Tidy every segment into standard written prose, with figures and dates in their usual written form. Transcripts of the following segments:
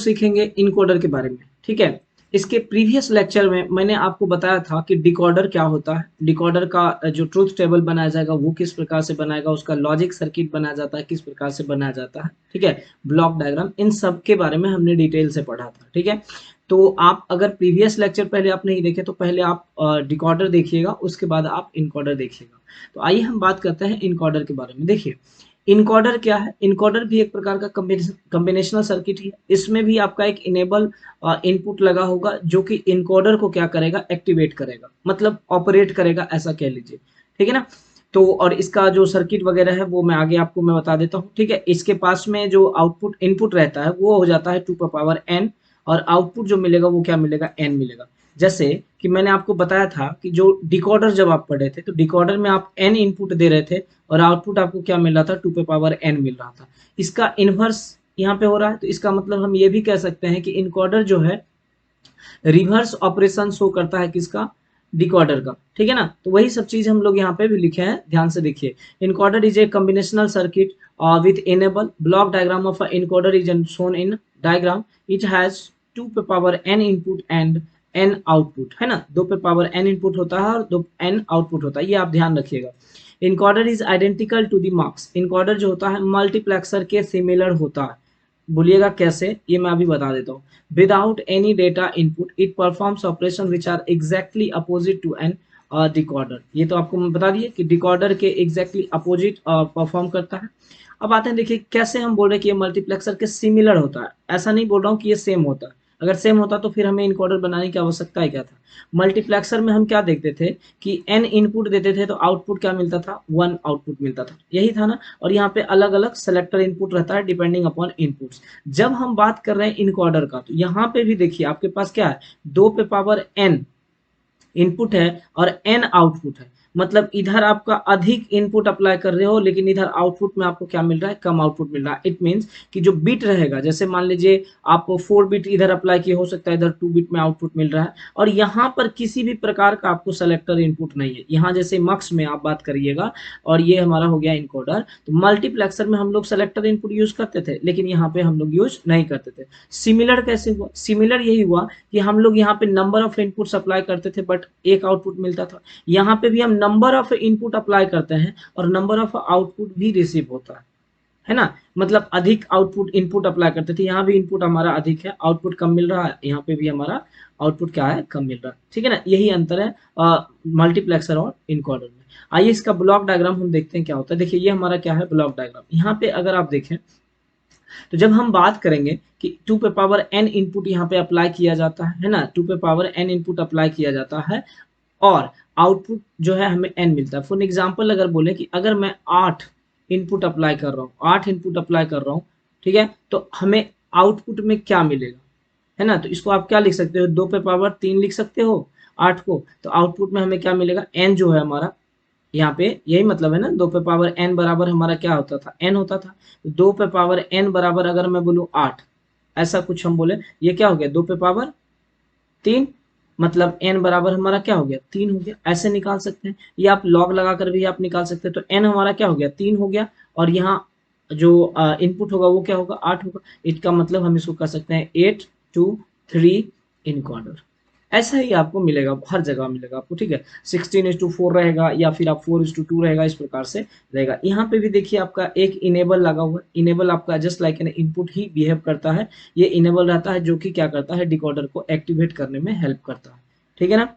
सीखेंगे इनकोडर के बारे में। ठीक है, इसके प्रीवियस लेक्चर में मैंने आपको बताया था कि डिकोडर क्या होता है, डिकोडर का जो ट्रूथ टेबल बनाया जाएगा वो किस प्रकार से बनाएगा, उसका लॉजिक सर्किट बनाया जाता है किस प्रकार से बनाया जाता है। ठीक है, ब्लॉक डायग्राम, इन सब के बारे में हमने डिटेल से पढ़ा था। ठीक है, तो आप अगर प्रीवियस लेक्चर पहले आप नहीं देखे तो पहले आप डिकोडर देखिएगा, उसके बाद आप इनकोडर देखिएगा। तो आइए हम बात करते हैं इनकोडर के बारे में। देखिए, इनकोडर क्या है? इनकोडर भी एक प्रकार का कॉम्बिनेशनल सर्किट है। इसमें भी आपका एक इनेबल इनपुट लगा होगा जो कि इनकोडर को क्या करेगा, एक्टिवेट करेगा, मतलब ऑपरेट करेगा, ऐसा कह लीजिए। ठीक है ना। तो और इसका जो सर्किट वगैरह है वो मैं आगे आपको मैं बता देता हूँ। ठीक है, इसके पास में जो आउटपुट इनपुट रहता है वो हो जाता है 2 n, और आउटपुट जो मिलेगा वो क्या मिलेगा, n मिलेगा। जैसे कि मैंने आपको बताया था कि जो डिकोडर जब आप पढ़े थे तो डिकोडर में आप n इनपुट दे रहे थे और आउटपुट आपको क्या मिल रहा था, 2n मिल रहा था। इसका इनवर्स यहाँ पे हो रहा है, तो इसका मतलब हम ये भी कह सकते हैं कि इनकोडर जो है रिवर्स ऑपरेशन शो करता है किसका, डिकोडर का। ठीक है ना। तो वही सब चीज हम लोग यहाँ पे भी लिखे हैं, ध्यान से देखिए। Encoder is a combinational circuit with enable block diagram of encoder is shown in diagram. It has 2n input and n output, है ना। 2n इनपुट होता है और 2n आउटपुट होता है, ये आप ध्यान रखिएगा। Encoder is identical to the marks. Encoder जो होता है मल्टीप्लेक्सर के सिमिलर होता है। बोलिएगा कैसे, ये मैं अभी बता देता हूँ। Without any data input it performs operation which are exactly opposite to an decoder. ये तो आपको मैं बता दिए कि डिकोडर के एग्जैक्टली अपोजिट परफॉर्म करता है। अब आते हैं, देखिए कैसे हम बोल रहे हैं कि ये मल्टीप्लेक्सर के सिमिलर होता है। ऐसा नहीं बोल रहा हूँ कि ये सेम होता है, अगर सेम होता तो फिर हमें इनकोडर बनाने की आवश्यकता ही क्या था। मल्टीप्लेक्सर में हम क्या देखते थे कि n इनपुट देते थे तो आउटपुट क्या मिलता था, 1 आउटपुट मिलता था, यही था ना। और यहाँ पे अलग अलग सेलेक्टर इनपुट रहता है डिपेंडिंग अपॉन इनपुट्स। जब हम बात कर रहे हैं इनकोडर का तो यहाँ पे भी देखिए आपके पास क्या है, 2n इनपुट है और n आउटपुट है। मतलब इधर आपका अधिक इनपुट अप्लाई कर रहे हो लेकिन इधर आउटपुट में आपको क्या मिल रहा है, कम आउटपुट मिल रहा है। इट मींस कि जो बिट रहेगा, जैसे मान लीजिए आप 4 बिट इधर अप्लाई किए, हो सकता है इधर 2 बिट में आउटपुट मिल रहा है, और यहाँ पर किसी भी प्रकार का आपको सेलेक्टर इनपुट नहीं है। यहाँ जैसे मक्स में आप बात करिएगा और ये हमारा हो गया इनकोडर, तो मल्टीप्लेक्सर में हम लोग सेलेक्टर इनपुट यूज करते थे लेकिन यहाँ पे हम लोग यूज नहीं करते थे। सिमिलर कैसे हुआ, सिमिलर यही हुआ कि हम लोग यहाँ पे नंबर ऑफ इनपुट अप्लाई करते थे बट एक आउटपुट मिलता था। यहाँ पे भी हम नंबर ऑफ इनपुट अप्लाई करते हैं और नंबर ऑफ आउटपुट भी रिसीव होता है ना। मतलब अधिक आउटपुट इनपुट अप्लाई करते थे, यहाँ भी इनपुट हमारा अधिक है, आउटपुट कम मिल रहा है, यहाँ पे भी हमारा आउटपुट क्या है, कम मिल रहा है। ठीक है ना, यही अंतर है मल्टीप्लेक्सर और इनकोडर में। आइए इसका ब्लॉक डायग्राम हम देखते हैं क्या होता है। देखिए ये हमारा क्या है, ब्लॉक डायग्राम। यहाँ पे अगर आप देखें तो जब हम बात करेंगे कि 2n इनपुट यहाँ पे अप्लाई किया जाता है ना, 2n इनपुट अप्लाई किया जाता है और आउटपुट जो है हमें n मिलता है। फॉर एग्जांपल अगर बोले कि अगर मैं 8 इनपुट अप्लाई कर रहा हूँ, 8 इनपुट अप्लाई कर रहा हूँ, ठीक है, तो हमें आउटपुट में क्या मिलेगा, है ना। तो इसको आप क्या लिख सकते हो, 2 3 लिख सकते हो 8 को, तो आउटपुट में हमें क्या मिलेगा, n जो है हमारा, यहाँ पे यही मतलब है ना, 2n बराबर हमारा क्या होता था, n होता था। 2n बराबर अगर मैं बोलूँ 8, ऐसा कुछ हम बोले, ये क्या हो गया, 2 3, मतलब n बराबर हमारा क्या हो गया, 3 हो गया। ऐसे निकाल सकते हैं, ये आप लॉग लगाकर भी आप निकाल सकते हैं। तो n हमारा क्या हो गया, 3 हो गया, और यहाँ जो इनपुट होगा वो क्या होगा, 8 होगा। इसका मतलब हम इसको कर सकते हैं 8 2 3 इनकोडर। ऐसा ही आपको मिलेगा, हर जगह मिलेगा आपको। ठीक है, 16:4 रहेगा या फिर आप 4:2 रहेगा, इस प्रकार से रहेगा। यहाँ पे भी देखिए आपका एक इनेबल लगा हुआ है। इनेबल आपका just like an input he behave करता है। ये इनेबल रहता है जो कि क्या करता है, डिकोडर को एक्टिवेट करने में हेल्प करता है। ठीक है ना।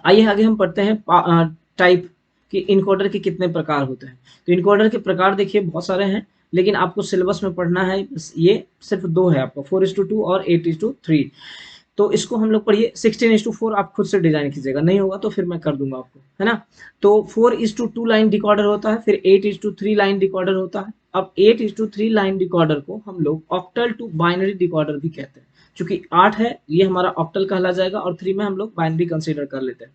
आइए आगे हम पढ़ते हैं टाइप कि इनकोडर के कितने प्रकार होते हैं। तो इनकोडर के प्रकार देखिए बहुत सारे हैं, लेकिन आपको सिलेबस में पढ़ना है ये सिर्फ 2 है आपका, 4:2 और 8:3। तो इसको हम लोग पढ़िए। 16:4 आप खुद से डिजाइन कीजिएगा, नहीं होगा तो फिर मैं कर दूंगा आपको, है ना। तो 4:2 लाइन डिकोडर होता है, फिर 8:3 लाइन डिकोडर होता है। अब 8:3 लाइन डिकोडर को हम लोग ऑक्टल टू बाइनरी डिकोडर भी कहते हैं। चूंकि 8 है ये हमारा ऑक्टल कहला जाएगा और 3 में हम लोग बाइनरी कंसीडर कर लेते हैं।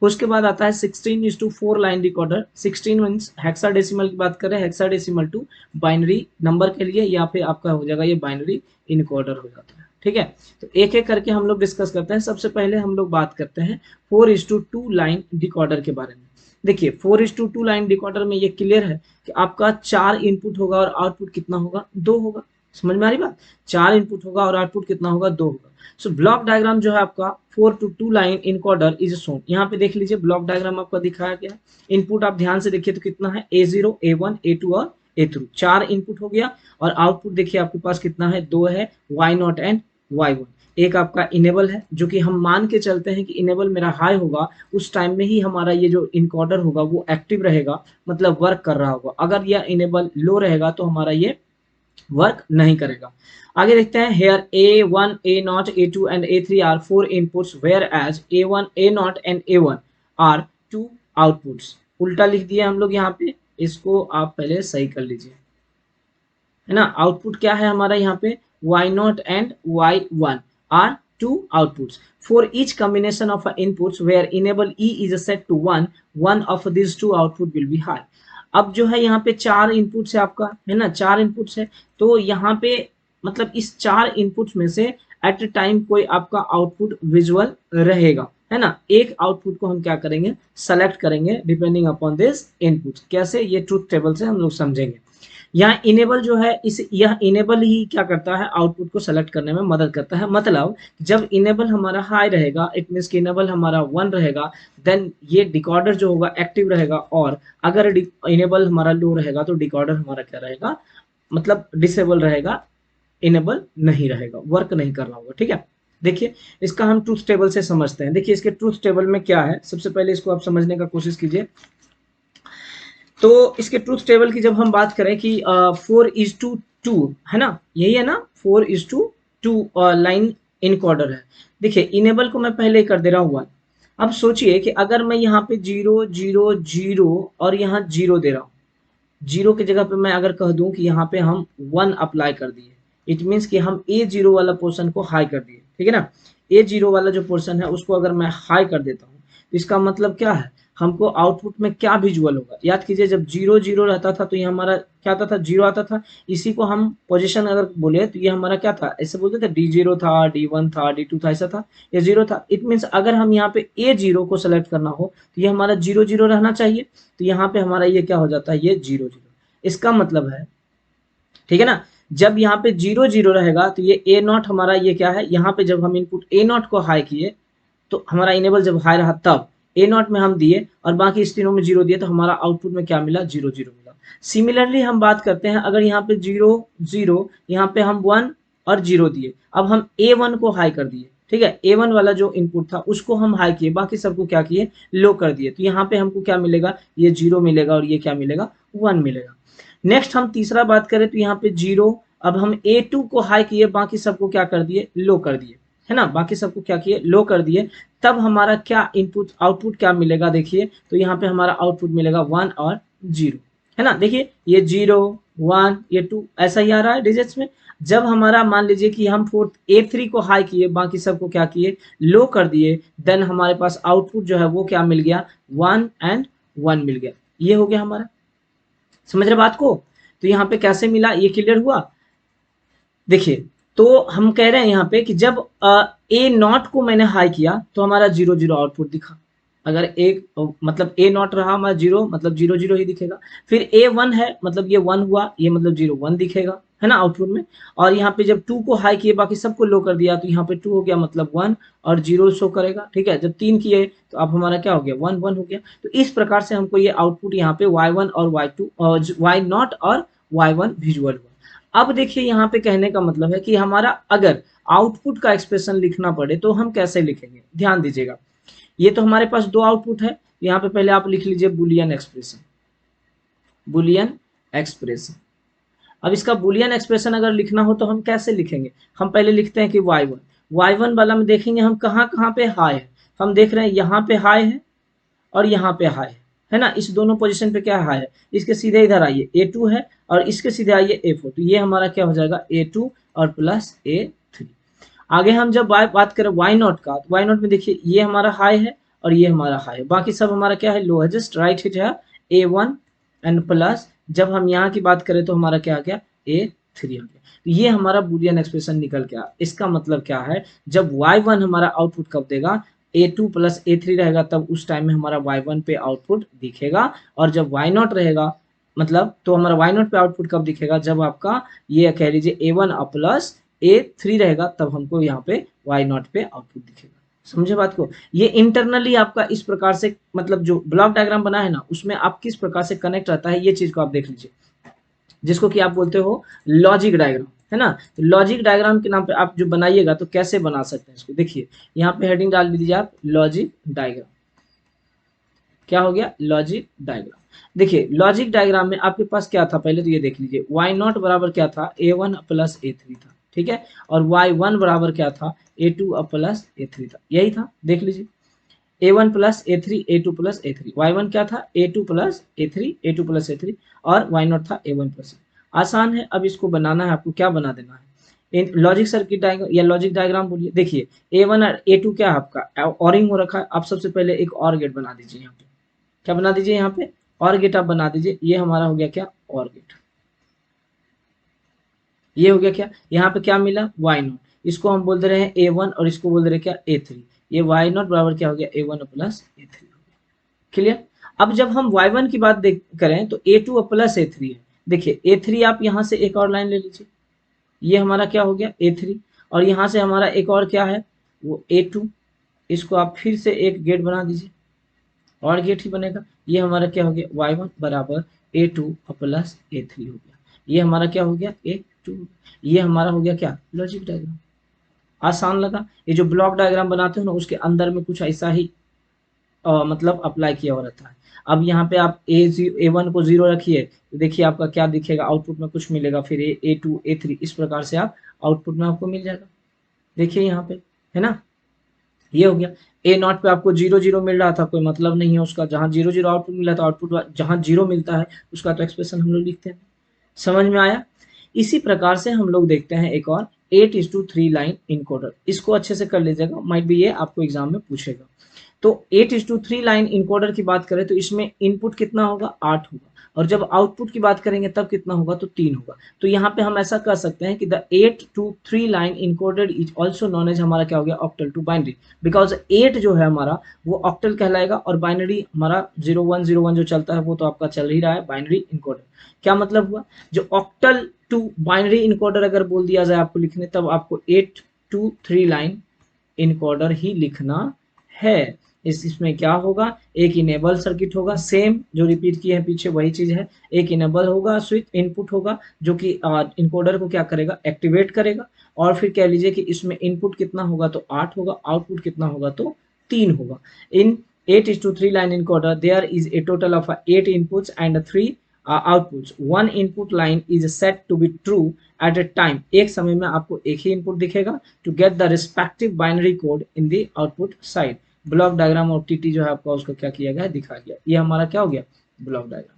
उसके बाद आता है 16:4 लाइन डिकोडर। 16 मीन्स हेक्साडेसिमल की बात करें, हेक्साडेसिमल टू बाइनरी नंबर के लिए, या फिर आपका हो जाएगा ये बाइनरी इनकोडर हो जाता है। ठीक है, तो एक एक करके हम लोग डिस्कस करते हैं। सबसे पहले हम लोग बात करते हैं 4:2 लाइन डिकोडर के बारे में। देखिए 4:2 लाइन डिकोडर में ये क्लियर है कि आपका 4 इनपुट होगा और आउटपुट कितना होगा, 2 होगा। समझ में आ रही बात? 4 इनपुट होगा और आउटपुट कितना होगा? 2 होगा। सो ब्लॉक डायग्राम जो है आपका 4 to 2 line encoder is shown. यहाँ पे देख लीजिए ब्लॉक डायग्राम आपका दिखाया गया। इनपुट आप ध्यान से देखिए तो कितना है? A0, A1, A2 और A3, 4 इनपुट हो गया। और आउटपुट देखिए आपके पास कितना है? 2 है, Y0 एंड Y1। एक आपका इनेबल है, जो कि हम मान के चलते हैं कि इनेबल मेरा हाई होगा, उस टाइम में ही हमारा ये जो इनकोडर होगा वो एक्टिव रहेगा, मतलब वर्क कर रहा होगा। अगर यह इनेबल लो रहेगा तो हमारा ये वर्क नहीं करेगा। आगे देखते हैं, here A1, A0, A2 and A3 are 4 inputs where as A1, A0 and A1 are 2 outputs. उल्टा लिख दिया हम लोग यहाँ पे, इसको आप पहले सही कर लीजिए, है ना। आउटपुट क्या है हमारा यहाँ पे? Y0 and Y1 are 2 outputs. For each combination of inputs where enable E is set to 1, one of these two output will be high. अब जो है यहाँ पे 4 इनपुट्स है आपका, है ना, 4 इनपुट्स है। तो यहाँ पे मतलब इस 4 इनपुट्स में से एट ए टाइम कोई आपका आउटपुट विजुअल रहेगा, है ना। एक आउटपुट को हम क्या करेंगे? सेलेक्ट करेंगे डिपेंडिंग अपॉन दिस इनपुट। कैसे? ये ट्रूथ टेबल से हम लोग समझेंगे। यहाँ इनेबल जो है, इस यह इनेबल ही क्या करता है? आउटपुट को सेलेक्ट करने में मदद करता है। मतलब जब इनेबल हमारा हाई रहेगा, इट मीन्स कि इनेबल हमारा 1 रहेगा, देन ये डिकॉर्डर जो होगा एक्टिव रहेगा। और अगर इनेबल हमारा लो रहेगा तो डिकॉर्डर हमारा क्या रहेगा? मतलब डिसेबल रहेगा, इनेबल नहीं रहेगा, वर्क नहीं कर रहा होगा। ठीक है, देखिए इसका हम ट्रूथ टेबल से समझते हैं। देखिए इसके ट्रूथ टेबल में क्या है, सबसे पहले इसको आप समझने का कोशिश कीजिए। तो इसके ट्रूथ टेबल की जब हम बात करें कि 4:2 है ना, यही है ना, 4:2 लाइन इनकोडर है। देखिए इनेबल को मैं पहले ही कर दे रहा हूँ 1। अब सोचिए कि अगर मैं यहाँ पे 0 0 0 और यहाँ 0 दे रहा हूँ, 0 की जगह पे मैं अगर कह दूं कि यहाँ पे हम 1 अप्लाई कर दिए, इट मीन्स कि हम A0 वाला पोर्शन को हाई कर दिए, ठीक है ना। A0 वाला जो पोर्शन है उसको अगर मैं हाई कर देता हूँ तो इसका मतलब क्या है? हमको आउटपुट में क्या विजुअल होगा? याद कीजिए जब 0 0 रहता था तो ये हमारा क्या आता था? 0 आता था। इसी को हम पोजीशन अगर बोले तो ये हमारा क्या था? ऐसे बोलते थे D0 था, D1 था, D2 था, ऐसा था, ये 0 था। इट मीन्स अगर हम यहाँ पे A0 को सेलेक्ट करना हो तो ये हमारा 0 0 रहना चाहिए। तो यहाँ पे हमारा ये क्या हो जाता है? ये 0 0। इसका मतलब है, ठीक है ना, जब यहाँ पे 0 0 रहेगा तो ये A0 हमारा ये क्या है? यहाँ पे जब हम इनपुट A0 को हाई किए तो हमारा इनेबल जब हाई रहा तब A0 में हम दिए और बाकी इस तीनों में 0 दिए तो हमारा आउटपुट में क्या मिला? 0 0 मिला। सिमिलरली हम बात करते हैं, अगर यहाँ पे 0 0, यहाँ पे हम 1 और 0 दिए, अब हम A1 को हाई कर दिए, ठीक है। A1 वाला जो इनपुट था उसको हम हाई किए, बाकी सबको क्या किए? लो कर दिए। तो यहाँ पे हमको क्या मिलेगा? ये 0 मिलेगा और ये क्या मिलेगा? 1 मिलेगा। नेक्स्ट हम तीसरा बात करें तो यहाँ पे 0, अब हम A2 को हाई किए, बाकी सबको क्या कर दिए? लो कर दिए, है ना, बाकी सबको क्या किए? लो कर दिए। तब हमारा क्या इनपुट आउटपुट क्या मिलेगा? देखिए तो यहाँ पे हमारा आउटपुट मिलेगा 1 और 0, है ना। देखिए ये 0 1 ये 2 ऐसा ही आ रहा है डिजिट्स में। जब हमारा मान लीजिए कि हम फोर्थ A3 को हाई किए, बाकी सबको क्या किए? लो कर दिए, देन हमारे पास आउटपुट जो है वो क्या मिल गया? 1 एंड 1 मिल गया। ये हो गया हमारा, समझ रहे बात को? तो यहाँ पे कैसे मिला, ये क्लियर हुआ? देखिए तो हम कह रहे हैं यहाँ पे कि जब A0 को मैंने हाई किया तो हमारा 0 0 आउटपुट दिखा। अगर एक मतलब A0 रहा हमारा 0, मतलब 0 0 ही दिखेगा। फिर A1 है, मतलब ये 1 हुआ, ये मतलब 0 1 दिखेगा, है ना, आउटपुट में। और यहाँ पे जब 2 को हाई किए, बाकी सबको लो कर दिया, तो यहाँ पे 2 हो गया, मतलब 1 और 0 शो करेगा, ठीक है। जब 3 किए तो अब हमारा क्या हो गया? 1 1 हो गया। तो इस प्रकार से हमको ये आउटपुट यहाँ पे Y1 और Y2 और Y0 और Y1 विजुअल हुआ। अब देखिए यहाँ पे कहने का मतलब है कि हमारा अगर आउटपुट का एक्सप्रेशन लिखना पड़े तो हम कैसे लिखेंगे? ध्यान दीजिएगा, ये तो हमारे पास 2 आउटपुट है। यहाँ पे पहले आप लिख लीजिए बुलियन एक्सप्रेशन, बुलियन एक्सप्रेशन। अब इसका बुलियन एक्सप्रेशन अगर लिखना हो तो हम कैसे लिखेंगे? हम पहले लिखते हैं कि y1 वाला में देखेंगे हम कहाँ कहाँ पे हाई है। हम देख रहे हैं यहाँ पे हाई है और यहाँ पे हाई है ना, इस दोनों पोजीशन पे क्या हाई है? इसके सीधे इधर आइए, A2 है और इसके सीधे आइए A4, तो ये हमारा क्या हो जाएगा? A2 और प्लस A3। आगे हम जब बात करें Y0 का, तो Y0 में देखिए ये हमारा हाई है और ये हमारा हाई है, बाकी सब हमारा क्या है? लो है, जस्ट राइट हिट है A1 एंड प्लस जब हम यहाँ की बात करें तो हमारा क्या आ गया? A3 आ गया। तो ये हमारा बुलियन एक्सप्रेशन निकल गया। इसका मतलब क्या है? जब Y1 हमारा आउटपुट कब देगा? A2 प्लस A3 रहेगा, तब उस टाइम में हमारा Y1 पे आउटपुट दिखेगा। और जब Y0 रहेगा मतलब तो हमारा वाई नॉट पे आउटपुट कब दिखेगा, जब आपका ये कह लीजिए A1 प्लस A3 रहेगा, तब हमको यहाँ पे वाई नॉट पे आउटपुट दिखेगा। समझे बात को? ये इंटरनली आपका इस प्रकार से, मतलब जो ब्लॉक डायग्राम बना है ना, उसमें आप किस प्रकार से कनेक्ट रहता है, ये चीज को आप देख लीजिए, जिसको कि आप बोलते हो लॉजिक डायग्राम, है ना। तो लॉजिक डायग्राम के नाम पे आप जो बनाइएगा तो कैसे बना सकते हैं इसको, देखिए यहाँ पे हेडिंग डाल दीजिए आप लॉजिक डायग्राम। क्या हो गया? Logic diagram. देखिए लॉजिक डायग्राम में आपके पास क्या था, पहले तो ये देख लीजिए, वाई नॉट बराबर क्या था, A1 प्लस A3 था, ठीक है, और Y1 बराबर क्या था, A2 प्लस A3 था, यही था, देख लीजिए A1 plus A3, A2 plus A3, Y1 क्या था, A2 plus A3, A2 plus A3, और Y नॉट था A1 प्लस। आसान है, अब इसको बनाना है आपको, क्या बना देना है, लॉजिक सर्किट डायग्राम या लॉजिक डायग्राम बोलिए। देखिए A1 और A2 क्या है आपका, ऑरिंग हो रखा है, आप सबसे पहले एक और गेट बना दीजिए यहाँ पे, क्या बना दीजिए यहाँ पे, और गेट आप बना दीजिए, ये हमारा हो गया क्या, और गेट, ये हो गया क्या, यहाँ पे क्या मिला, वाई नॉट, इसको हम बोल दे रहे हैं A1 और इसको बोल दे रहे हैं क्या, A3, ये वाई नॉट बराबर क्या हो गया, A1 प्लस A3। क्लियर? अब जब हम y1 की बात देख करें तो A2 प्लस A3 है। देखिए A3 आप यहाँ से एक और लाइन ले लीजिए, ये हमारा क्या हो गया A3, और यहाँ से हमारा एक और क्या है, वो A2, इसको आप फिर से एक गेट बना दीजिए, और गेट ही बनेगा, ये हमारा क्या हो गया, y1 बराबर A2 प्लस A3 हो गया, ये हमारा क्या हो गया, A2, ये हमारा हो गया क्या, लॉजिक डायग्राम। आसान लगा? ये जो ब्लॉक डायग्राम बनाते हो ना, उसके अंदर में कुछ ऐसा ही मतलब अप्लाई किया हुआ रहता है। अब यहाँ पे आप A1 को 0 रखिए, तो देखिए आपका क्या दिखेगा, आउटपुट में कुछ मिलेगा, फिर A2 A3 इस प्रकार से आप आउटपुट में आपको मिल जाएगा। देखिए यहाँ पे, है ना, ये हो गया। A0 पे आपको 0 0 मिल रहा था, कोई मतलब नहीं है उसका, जहाँ 0 0 आउटपुट मिला था, आउटपुट जहाँ 0 मिलता है उसका तो एक्सप्रेशन हम लोग लिखते हैं। समझ में आया? इसी प्रकार से हम लोग देखते हैं एक और 8:3 लाइन इनकोडर, इसको अच्छे से कर लीजिएगा, माइट भी ये आपको एग्जाम में पूछेगा। तो 8:3 लाइन इनकोडर की बात करें तो इसमें इनपुट कितना होगा, 8 होगा, और जब आउटपुट की बात करेंगे तब कितना होगा, तो 3 होगा। तो यहाँ पे हम ऐसा कर सकते हैं कि the 8:3 line encoded is also known as, हमारा क्या हो गया, ऑक्टल टू बाइनरी, बिकॉज 8 जो है हमारा वो ऑक्टल कहलाएगा, और बाइनरी हमारा 0101 जो चलता है वो तो आपका चल ही रहा है बाइनरी इनकोडर। क्या मतलब हुआ, जो ऑक्टल टू बाइनरी इनकोडर अगर बोल दिया जाए आपको लिखने, तब आपको 8:3 लाइन इनकोडर ही लिखना है। इसमें क्या होगा, एक इनेबल सर्किट होगा, सेम जो रिपीट किए हैं पीछे वही चीज है, एक इनेबल होगा, स्विच इनपुट होगा जो कि इनकोडर को क्या करेगा, एक्टिवेट करेगा, और फिर कह लीजिए कि इसमें इनपुट कितना होगा, तो 8 होगा, आउटपुट कितना होगा, तो 3 होगा। In 8:3 line encoder there is a total of 8 inputs and 3 outputs. One input line is set to be true at a time, एक समय में आपको एक ही इनपुट दिखेगा, to get the respective binary code in the output side. Block diagram और TT जो है आपका उसको क्या किया गया, दिखा गया, ये हमारा क्या हो गया, ब्लॉक डायग्राम।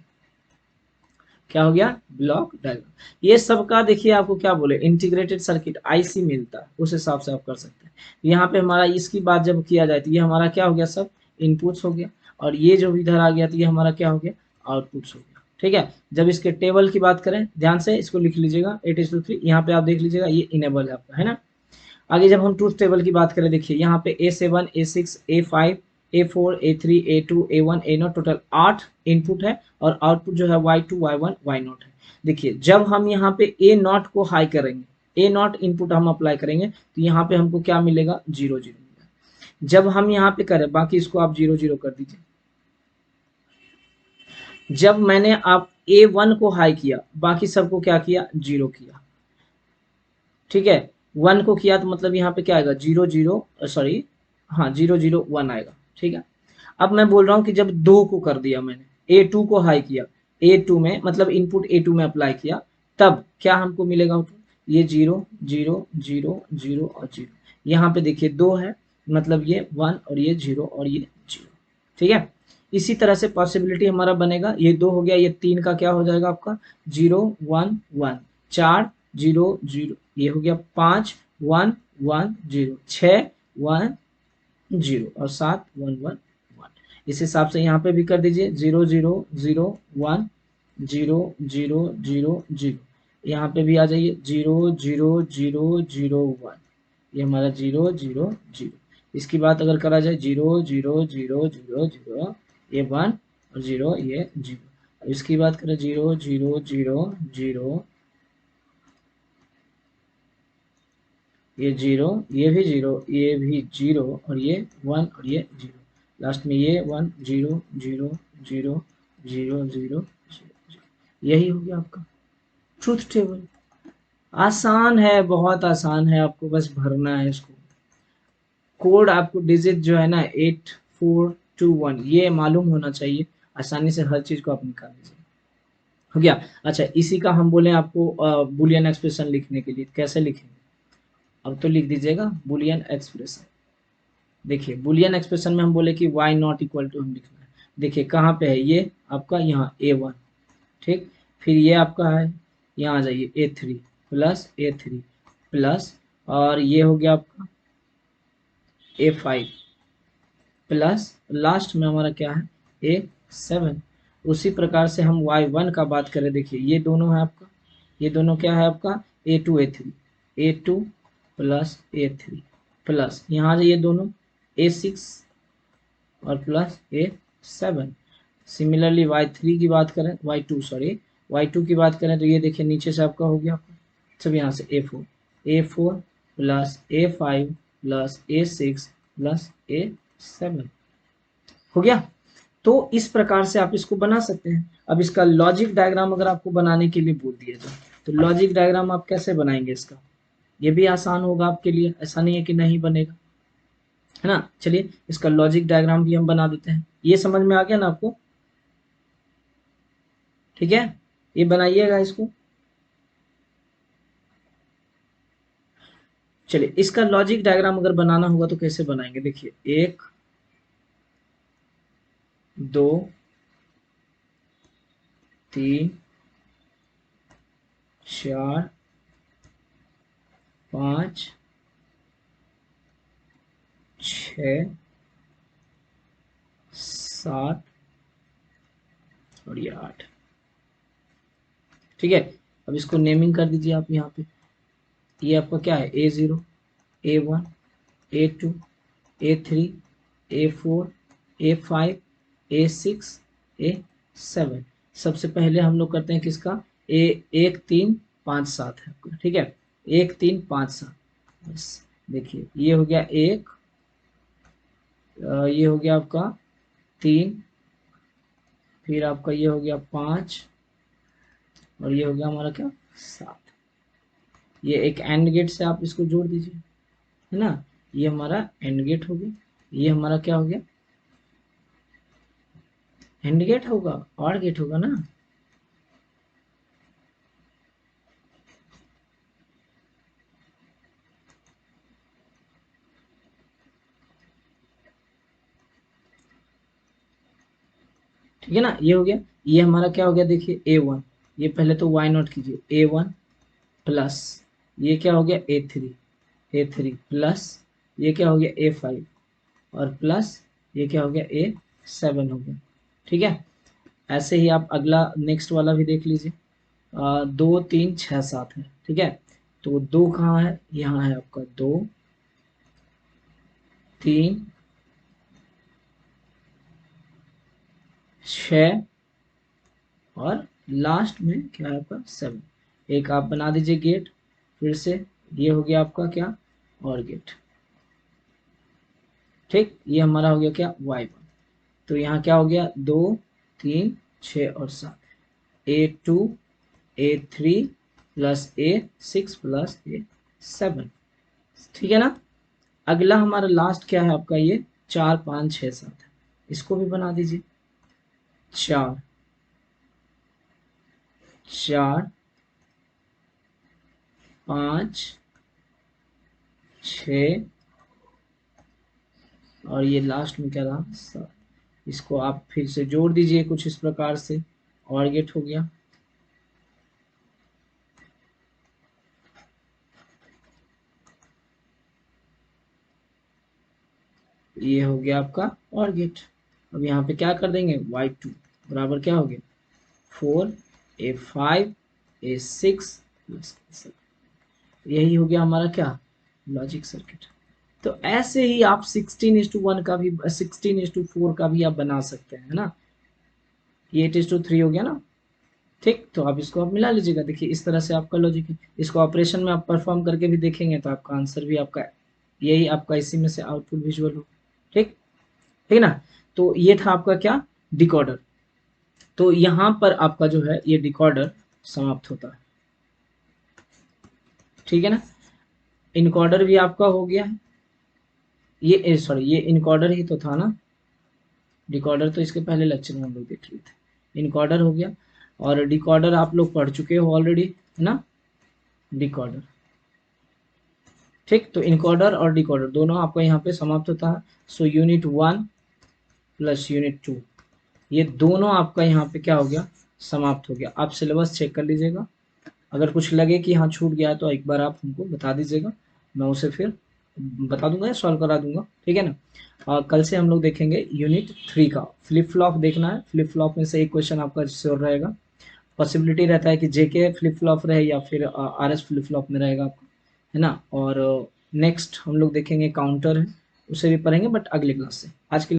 क्या हो गया, ब्लॉक डायग्राम। ये सबका देखिए आपको क्या बोले, इंटीग्रेटेड सर्किट आईसी मिलता है, उस हिसाब से आप कर सकते हैं। यहाँ पे हमारा इसकी बात जब किया जाए तो ये हमारा क्या हो गया, सब इनपुट्स हो गया, और ये जो इधर आ गया तो ये हमारा क्या हो गया, आउटपुट्स हो गया। ठीक है, जब इसके टेबल की बात करें, ध्यान से इसको लिख लीजिएगा 8:3, यहाँ पे आप देख लीजिएगा ये इनेबल है आपका, है ना। आगे जब हम ट्रूथ टेबल की बात करें, देखिए यहाँ पे A7 A6 A5 A4 A3 A2 A1 A0 total 8 input है, और आउटपुट जो है Y2 Y1 Y0 है। देखिए जब हम यहाँ पे A0 को हाई करेंगे, A0 इनपुट हम अप्लाई करेंगे, तो यहाँ पे हमको क्या मिलेगा, 0 0 मिलेगा। जब हम यहाँ पे करें, बाकी इसको आप 0 0 कर दीजिए, जब मैंने आप A1 को हाई किया, बाकी सबको क्या किया, 0 किया। ठीक है, 1 को किया तो मतलब यहाँ पे क्या आएगा, 0 0, सॉरी हाँ 0 0 1 आएगा। ठीक है, अब मैं बोल रहा हूँ कि जब 2 को कर दिया मैंने, A2 को हाई किया, A2 में मतलब इनपुट A2 में अप्लाई किया, तब क्या हमको मिलेगा आउटपुट, ये 0 0 0 0 और 0। यहाँ पे देखिए 2 है, मतलब ये 1 और ये 0 और ये 0। ठीक है, इसी तरह से पॉसिबिलिटी हमारा बनेगा, ये 2 हो गया, ये 3 का क्या हो जाएगा आपका, 0 1 1, 4 0 0, ये हो गया 5 1 1 0, 6 1 0, और 7 1 1 1। इस हिसाब से यहाँ पे भी कर दीजिए 0 0 0 1 0 0 0 0, यहाँ पे भी आ जाइए 0 0 0 0 1, ये हमारा 0 0 0। इसकी बात अगर करा जाए 0 0 0 0 0, ये 1 और 0 ये 0, इसकी बात करें 0 0 0 0, ये 0, ये भी 0, ये भी 0, और ये 1 और ये 0, लास्ट में ये 1 0 0 0 0 0 0। यही हो गया आपका ट्रूथ टेबल। आसान है, बहुत आसान है, आपको बस भरना है इसको। कोड आपको डिजिट जो है ना 8421 ये मालूम होना चाहिए, आसानी से हर चीज को आप निकाल लीजिए। हो गया। अच्छा, इसी का हम बोले आपको बुलियन एक्सप्रेशन लिखने के लिए कैसे लिखेंगे, अब तो लिख दीजिएगा बुलियन एक्सप्रेशन। देखिए बुलियन एक्सप्रेशन में हम बोले कि y नॉट इक्वल टू हम लिखना है। देखिए कहाँ पे है ये आपका, यहाँ A1, ठीक। फिर ये आपका है, यहाँ आ जाइए A3 प्लस A3 प्लस, और ये हो गया आपका A5 प्लस, लास्ट में हमारा क्या है A7। उसी प्रकार से हम y1 का बात करें, देखिए ये दोनों है आपका, ये दोनों क्या है आपका A2 A3, A2 plus A3 plus, यहाँ आ जाइए दोनों A6 और प्लस A7। सिमिलरली y3 की बात करें, y2 सॉरी, y2 की बात करें तो ये देखिए नीचे से आपका हो गया सब यहाँ से A4, A4 plus A5 plus A6 plus A7 हो गया। तो इस प्रकार से आप इसको बना सकते हैं। अब इसका लॉजिक डायग्राम अगर आपको बनाने के लिए बोल दिया जाए तो लॉजिक डायग्राम आप कैसे बनाएंगे इसका, ये भी आसान होगा आपके लिए, ऐसा नहीं है कि नहीं बनेगा, है ना। चलिए इसका लॉजिक डायग्राम भी हम बना देते हैं। ये समझ में आ गया ना आपको, ठीक है, ये बनाइएगा इसको। चलिए इसका लॉजिक डायग्राम अगर बनाना होगा तो कैसे बनाएंगे, देखिए 1 2 3 4 5 6 7 और ये 8, ठीक है। अब इसको नेमिंग कर दीजिए आप यहाँ पे। ये आपका क्या है A0 A1 A2 A3 A4 A5 A6 A7। सबसे पहले हम लोग करते हैं किसका, ए 1 3 5 7 है आपका, ठीक है, 1 3 5 7। बस देखिए ये हो गया एक, ये हो गया आपका 3, फिर आपका ये हो गया 5, और ये हो गया हमारा क्या 7। ये एक एंड गेट से आप इसको जोड़ दीजिए, है ना। ये हमारा एंड गेट हो गया, ये हमारा क्या हो गया एंड गेट होगा, और गेट होगा ना। ठीक है ना, ये हो गया। ये हमारा क्या हो गया, देखिए A1, ये पहले तो y नॉट कीजिए A1 प्लस, ये क्या हो गया A3 प्लस, ये क्या हो गया A5 और प्लस, ये क्या हो गया A7 हो गया, ठीक है। ऐसे ही आप अगला नेक्स्ट वाला भी देख लीजिए, 2 3 6 7 है, ठीक है। तो 2 कहाँ है, यहाँ है आपका 2 3 6 और लास्ट में क्या है आपका 7। एक आप बना दीजिए गेट फिर से, ये हो गया आपका क्या और गेट, ठीक। ये हमारा हो गया क्या y1। तो यहाँ क्या हो गया 2 3 6 और 7, A2 A3 plus A6 plus A7, ठीक है ना। अगला हमारा लास्ट क्या है आपका, ये 4 5 6 7 है, इसको भी बना दीजिए। 4 4 5 6 और ये लास्ट में क्या रहा 7। इसको आप फिर से जोड़ दीजिए कुछ इस प्रकार से, और गेट हो गया। ये हो गया आपका और गेट। अब यहाँ पे क्या कर देंगे y2 बराबर क्या हो गया 4 A5 A6 प्लस A7। यही हो गया हमारा क्या लॉजिक सर्किट। तो ऐसे ही आप 16:1 का भी 16:4 का भी आप बना सकते हैं, है ना। ये 8:3 हो गया ना, ठीक। तो आप इसको आप मिला लीजिएगा। देखिए इस तरह से आपका लॉजिक है। इसको ऑपरेशन में आप परफॉर्म करके भी देखेंगे तो आपका आंसर भी आपका यही आपका इसी में से आउटपुट विजुअल हो, ठीक ठीक है ना। तो ये था आपका क्या, डिकोडर। तो यहाँ पर आपका जो है ये डिकोडर समाप्त होता है, ठीक है ना। इनकोडर भी आपका हो गया है, ये सॉरी ये इनकोडर ही तो था ना, डिकोडर तो इसके पहले लेक्चर में हम लोग देख लिए थे। इनकोडर हो गया, और डिकोडर आप लोग पढ़ चुके हो ऑलरेडी, है ना, डिकोडर, ठीक। तो इनकोडर और डिकोडर दोनों आपका यहाँ पे समाप्त होता है। सो यूनिट 1 प्लस यूनिट 2 ये दोनों आपका यहाँ पे क्या हो गया, समाप्त हो गया। आप सिलेबस चेक कर लीजिएगा, अगर कुछ लगे कि हाँ छूट गया है तो एक बार आप हमको बता दीजिएगा, मैं उसे फिर बता दूंगा या सॉल्व करा दूंगा, ठीक है ना। और कल से हम लोग देखेंगे यूनिट 3 का फ्लिप फ्लॉप देखना है। फ्लिप फ्लॉप में से एक क्वेश्चन आपका श्योर रहेगा, पॉसिबिलिटी रहता है कि जेके फ्लिप फ्लॉप रहे या फिर आरएस फ्लिप फ्लॉप में रहेगा आपका, है ना। और नेक्स्ट हम लोग देखेंगे काउंटर है, उसे भी पढ़ेंगे बट अगले क्लास से। आज के